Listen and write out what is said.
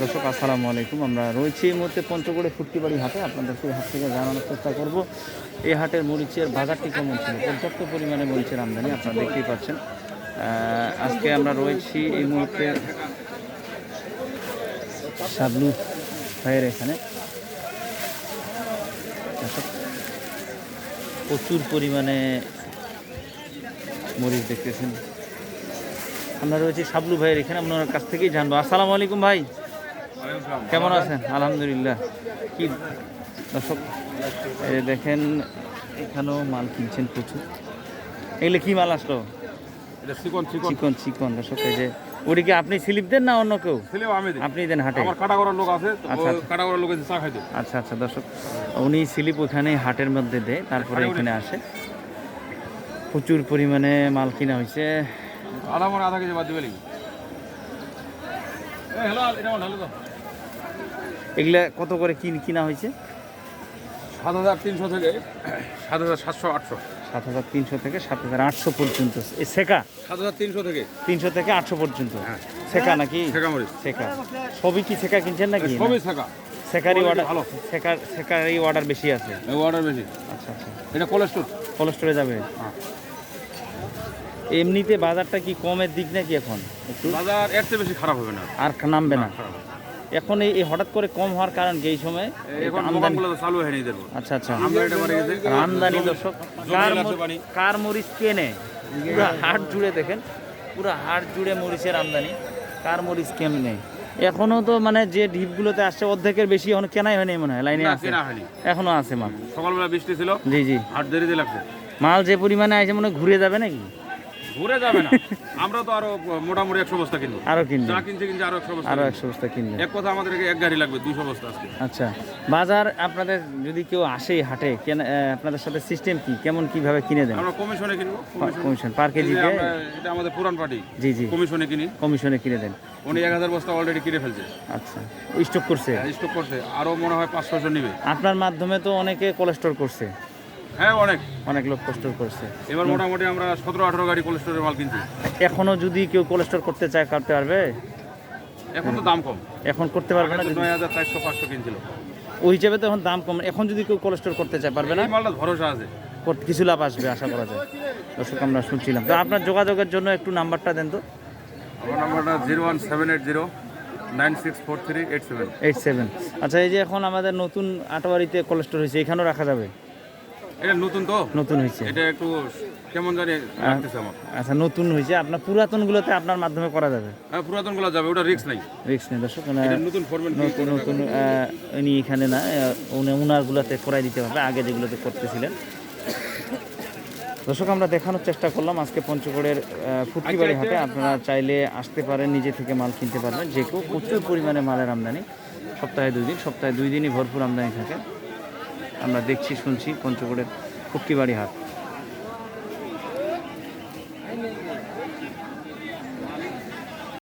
দর্শক আসসালামু আলাইকুম। আমরা রয়েছি এই মুহূর্তে পঞ্চগড়ে ফুটকিবাড়ি হাটে। আপনাদেরকে এই হাট থেকে জানানোর চেষ্টা করব এই হাটের মরিচের বাজারটি কেমন ছিল। পর্যাপ্ত পরিমাণে মরিচের আমদানি আপনারা দেখতেই পাচ্ছেন। আজকে আমরা রয়েছি এই মুহূর্তে শাবলু ভাইয়ের এখানে। প্রচুর পরিমাণে মরিচ দেখতেছেন। আমরা রয়েছি শাবলু ভাইয়ের এখানে, আপনার কাছ থেকেই জানবো। আসসালামু আলাইকুম ভাই, কেমন আছেন? আলহামদুলিল্লাহ। কি দর্শক দেখেন এখানেও মাল কিনছেন প্রচুর। এগুলো কি মাল আসলো? চিকন চিকন চিকন দর্শক, এই যে ওদিকে আপনি স্লিপ দেন না অন্য কেউ? আপনি দেন হাটে? আচ্ছা আচ্ছা দর্শক, উনি স্লিপ ওখানে হাটের মধ্যে দেয়, তারপরে এখানে আসে। প্রচুর পরিমাণে মাল কিনা হয়েছে। আধা কেজি বাদ দিবে। এগুলা কত করে কিনা হয়েছে? 7,300 থেকে 7,700 800। 7,300 থেকে 7,800 পর্যন্ত। এই সেকা 7,300 থেকে 300 থেকে 800 পর্যন্ত। সেকা নাকি? সেকা সবই কি সেকা কিনছেন নাকি? সবই সেকা। সেকারি অর্ডার ভালো। সেকারি অর্ডার বেশি আছে। অর্ডার বেশি। আচ্ছা আচ্ছা, এটা কোলেস্টোরে যাবে। এমনিতে বাজারটা কি কমের দিক নাকি এখন? একটু বাজার এর চেয়ে বেশি খারাপ হবে না, আর নামবে না এখন। এই হঠাৎ করে কম হওয়ার কারণ কি? এই সময় আমদানিগুলো চালু হয়নি। আচ্ছা আচ্ছা, আমদানি দর্শক। কার মরিচ কেনে পুরো হাট জুড়ে দেখেন, পুরো হাট জুড়ে মরিচের আমদানি। কার মরিচ কেমনে এখনো তো মানে যে ঢিপগুলোতে আসছে অর্ধেকের বেশি এখন কেনাই হয়নি মনে হয়। লাইনে আছে, এখনো আছে মাল। সকালবেলা বৃষ্টি ছিল। জি জি, হাট দেরিতে লাগছে। মাল যে পরিমাণে আছে মনে ঘুরে যাবে নাকি? ঘুরে যাবে না, আমরা তো আরো মোটামুটি 100 বস্তা কিনবো। আরো কিনবো, যা কিনছে আরো 100 বস্তা কিনবে। এক কথা আমাদের এক গাড়ি লাগবে 200 বস্তা আজকে। আচ্ছা, বাজার আপনাদের যদি কেউ আসে হাটে কেন, আপনাদের সাথে সিস্টেম কি, কেমন কিভাবে কিনে দেন? আমরা কমিশনে কিনবো। কমিশন পার কেজিতে? এটা আমাদের পুরান পার্টি। জি জি, কমিশনে কিনে দেন। উনি 1000 বস্তা অলরেডি কিনে ফেলছে। আচ্ছা, স্টক করছে? স্টক করছে, আরো মনে হয় 500 নেবে। আপনার মাধ্যমে তো অনেকে কোলেস্টোর করছে। হ্যাঁ, অনেক লোক কোলেস্টোর করছে। এবার মোটামুটি আমরা 17-18 গাড়ি কোলেস্টোরের মাল কিনছি। এখনো যদি কেউ কোলেস্টোর করতে চায় করতে পারবে? এখন তো দাম কম, এখন করতে পারবে না। 9400-500 কিনছিল, ওই হিসেবে তো এখন দাম কম। এখন যদি কেউ কোলেস্টোর করতে চায় পারবে না? মালটা ভরসা আছে, কিছু লাভ আসবে আশা করা যায়। দর্শক আমরা শুনছিলাম। তো আপনার যোগাযোগের জন্য একটু নাম্বারটা দেন তো। আমার নাম্বারটা 01780964387। আচ্ছা, এই যে এখন আমাদের নতুন আটোয়ারিতে কোলেস্টোর হয়েছে, এখানেও রাখা যাবে? এটা নতুন হয়েছে, এটা একটু কেমন জানি লাগতেছে আমার। আচ্ছা, নতুন হয়েছে। আপনার পুরাতনগুলোতে আপনার মাধ্যমে করা যাবে? হ্যাঁ, পুরাতনগুলো যাবে, ওটা রিস্ক নেই। দর্শক, নতুন উনি এখানে না, ওনারগুলোতে করাই দিতে হবে, আগে যেগুলোতে করতেছিলেন। দর্শক, আমরা দেখানোর চেষ্টা করলাম আজকে পঞ্চগড়ের ফুটকিবাড়ি হাটে। আপনারা চাইলে আসতে পারেন, নিজে থেকে মাল কিনতে পারবেন। যে কেউ প্রচুর পরিমাণে মালের আমদানি, সপ্তাহে 2 দিনই ভরপুর আমদানি থাকে। আমরা দেখছি শুনছি পঞ্চগড়ের ফুটকিবাড়ি হাট।